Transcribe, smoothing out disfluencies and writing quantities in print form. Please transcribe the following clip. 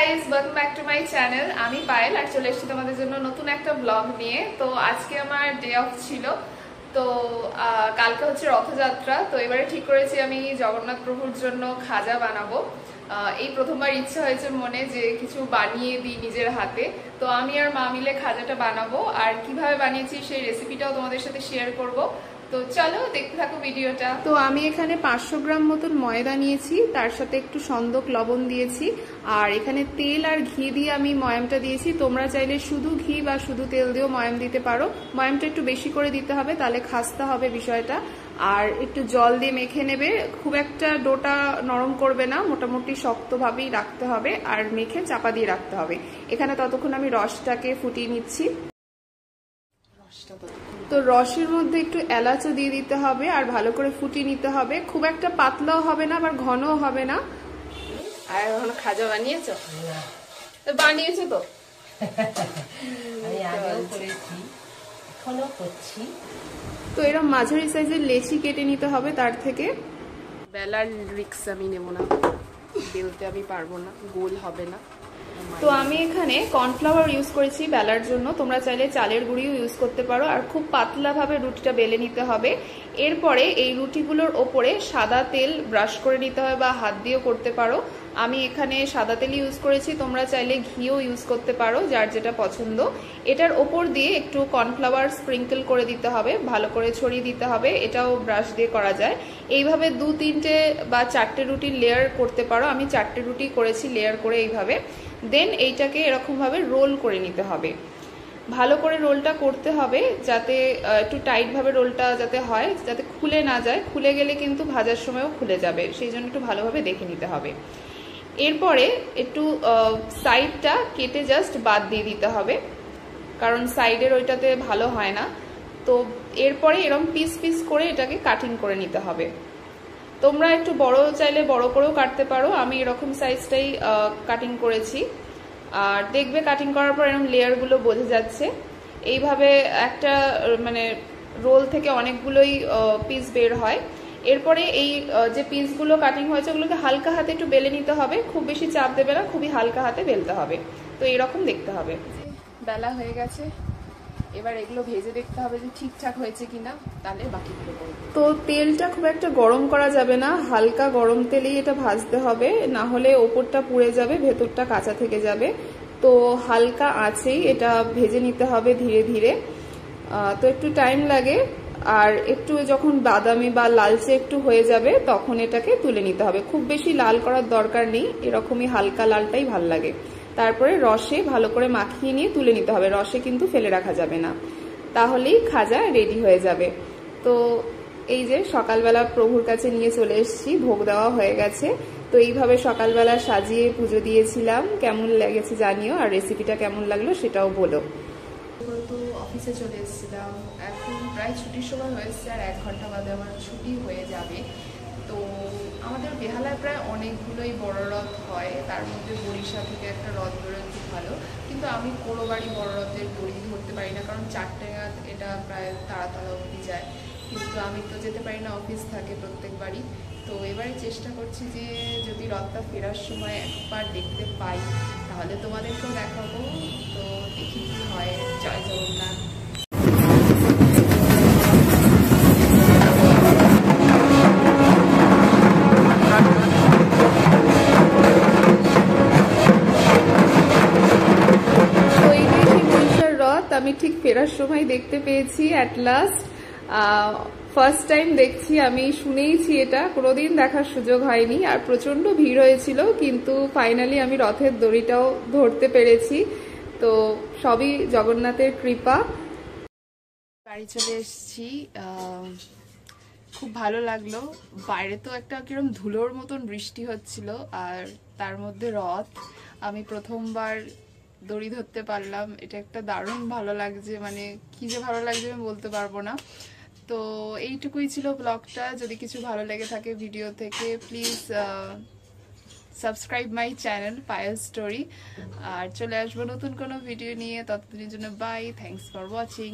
Guys, welcome back to my channel. আমি পায়েল আর চলে এসেছি তোমাদের জন্য নতুন একটা ব্লগ নিয়ে। তো আজকে আমার ডে অফ ছিল। তো কালকে হচ্ছে রথযাত্রা। তো এবারে ঠিক করেছি আমি জগন্নাথ প্রভুর জন্য খাজা বানাবো। এই প্রথমবার ইচ্ছা হয়েছে মনে যে কিছু বানিয়ে দিই নিজের হাতে। তো আমি আর মা মিলে খাজাটা বানাবো, আর কিভাবে বানিয়েছি সেই রেসিপিটাও তোমাদের সাথে শেয়ার করব। তো চলো দেখতে থাকো ভিডিওটা। তো আমি এখানে 500 গ্রাম মতন ময়দা নিয়েছি, তার সাথে একটু সন্দক লবণ দিয়েছি, আর এখানে তেল আর ঘি দিয়ে আমি ময়ামটা দিয়েছি। তোমরা চাইলে শুধু ঘি বা শুধু তেল দিয়েও ময়াম দিতে পারো। ময়ামটা একটু বেশি করে দিতে হবে, তাহলে খাস্তা হবে বিষয়টা। আর একটু জল দিয়ে মেখে নেবে, খুব একটা ডোটা নরম করবে না, মোটামুটি শক্তভাবেই রাখতে হবে, আর মেখে চাপা দিয়ে রাখতে হবে। এখানে ততক্ষণ আমি রসটাকে ফুটিয়ে নিচ্ছি। তো রসের মধ্যে একটু এলাচও দিয়ে দিতে হবে, আর ভালো করে ফুটিয়ে নিতে হবে। খুব একটা পাতলাও হবে না, আবার ঘনও হবে না। আর এখন খাজা বানিয়েছো? বানিয়েছো তো? আমি আগেও করেছি, এখনো করছি। তো এরকম মাঝারি সাইজের লেচি কেটে নিতে হবে। তার থেকে বেলার রিক্স আমি নেব না, বেলতে আমি পারবো না, গোল হবে না। তো আমি এখানে কর্নফ্লাওয়ার ইউজ করেছি বেলার জন্য, তোমরা চাইলে চালের গুঁড়িও ইউজ করতে পারো। আর খুব পাতলাভাবে রুটিটা বেলে নিতে হবে। এরপরে এই রুটিগুলোর ওপরে সাদা তেল ব্রাশ করে নিতে হবে, বা হাত দিয়েও করতে পারো। আমি এখানে সাদা তেল ইউজ করেছি, তোমরা চাইলে ঘিও ইউজ করতে পারো, যার যেটা পছন্দ। এটার ওপর দিয়ে একটু কর্নফ্লাওয়ার স্প্রিঙ্কেল করে দিতে হবে, ভালো করে ছড়িয়ে দিতে হবে। এটাও ব্রাশ দিয়ে করা যায়। এইভাবে 2-3টে বা 4টে রুটি লেয়ার করতে পারো। আমি 4টে রুটি করেছি লেয়ার করে এইভাবে। দেন এইটাকে এরকমভাবে রোল করে নিতে হবে। ভালো করে রোলটা করতে হবে, যাতে একটু টাইটভাবে রোলটা যাতে হয়, যাতে খুলে না যায়। খুলে গেলে কিন্তু ভাজার সময়ও খুলে যাবে, সেই জন্য একটু ভালোভাবে দেখে নিতে হবে। এরপরে একটু সাইডটা কেটে জাস্ট বাদ দিয়ে দিতে হবে, কারণ সাইডের ওইটাতে ভালো হয় না। তো এরপরে এরকম পিস পিস করে এটাকে কাটিং করে নিতে হবে। তোমরা একটু বড় চাইলে বড় করেও কাটতে পারো, আমি এরকম সাইজটাই কাটিং করেছি। আর দেখবে কাটিং করার পর এরকম লেয়ারগুলো বোঝা যাচ্ছে। এইভাবে একটা মানে রোল থেকে অনেকগুলোই পিস বের হয়। এরপরে এই যে পিসগুলো কাটিং হয়েছে ওগুলোকে হালকা হাতে একটু বেলে নিতে হবে, খুব বেশি চাপ দেবে না, খুবই হালকা হাতে বেলতে হবে। তো এরকম দেখতে হবে। বেলা হয়ে গেছে, এবার এগুলো ভেজে দেখতে হবে যে ঠিকঠাক হয়েছে কিনা, তাহলে বাকিগুলো করব। তো তেলটা খুব একটা গরম করা যাবে না, হালকা গরম তেলেই এটা ভাজতে হবে, না হলে ওপরটা পুড়ে যাবে, ভেতরটা কাঁচা থেকে যাবে। তো হালকা আঁচেই এটা ভেজে নিতে হবে ধীরে ধীরে। তো একটু টাইম লাগে, আর একটু যখন বাদামি বা লালচে একটু হয়ে যাবে তখন এটাকে তুলে নিতে হবে। খুব বেশি লাল করার দরকার নেই, এরকমই হালকা লালটাই ভাল লাগে। তারপরে রসে ভালো করে মাখিয়ে নিয়ে তুলে নিতে হবে, রসে কিন্তু ফেলে রাখা যাবে না, তাহলেই খাজা রেডি হয়ে যাবে। তো এই যে সকালবেলা প্রভুর কাছে নিয়ে চলে এসেছি, ভোগ দেওয়া হয়ে গেছে। তো এইভাবে সকালবেলা সাজিয়ে পুজো দিয়েছিলাম। কেমন লেগেছে জানিও, আর রেসিপিটা কেমন লাগলো সেটাও বলো। তো অফিসে চলে এসেছিলাম, এখন প্রায় ছুটির সময় হয়েছে, আর 1 ঘন্টা বাদে আমার ছুটি হয়ে যাবে। তো আমাদের বেহালায় প্রায় অনেকগুলোই বড় রথ হয়, তার মধ্যে বরিশা থেকে একটা রথ বেরোয়, খুব ভালো। কিন্তু আমি কোনো বাড়ি বড় রথের দড়ি ধরতে পারি না, কারণ 4টে এটা প্রায় তাড়াতাড়ি অবধি যায়। কিন্তু আমি তো যেতে পারি না, অফিস থাকে প্রত্যেকবারই। তো এবারে চেষ্টা করছি যে যদি রথটা ফেরার সময় একবার দেখতে পাই তাহলে তোমাদেরকেও দেখাবো। তো দেখি কি হয়। জয় জগন্নাথ। আমি ঠিক ফেরার সময় দেখতে পেয়েছি অ্যাট লাস্ট। ফার্স্ট টাইম দেখছি আমি, শুনেইছি এটা, কোনোদিন দেখার সুযোগ হয়নি। আর প্রচন্ড ভিড় হয়েছিল, কিন্তু ফাইনালি আমি রথের দড়িটাও ধরতে পেরেছি। তো সবই জগন্নাথের কৃপা। বাড়ি চলে এসেছি, খুব ভালো লাগলো। বাইরে তো একটা কিরম ধুলোর মতন বৃষ্টি হচ্ছিল, আর তার মধ্যে রথ। আমি প্রথমবার দড়ি ধরতে পারলাম, এটা একটা দারুণ ভালো লাগছে, মানে কি যে ভালো লাগছে আমি বলতে পারবো না। তো এইটুকুই ছিল ব্লগটা। যদি কিছু ভালো লেগে থাকে ভিডিও থেকে, please subscribe my channel Payel story. আর চলে আসবো নতুন কোনো ভিডিও নিয়ে, ততদিনের জন্য বাই, থ্যাংকস ফর ওয়াচিং।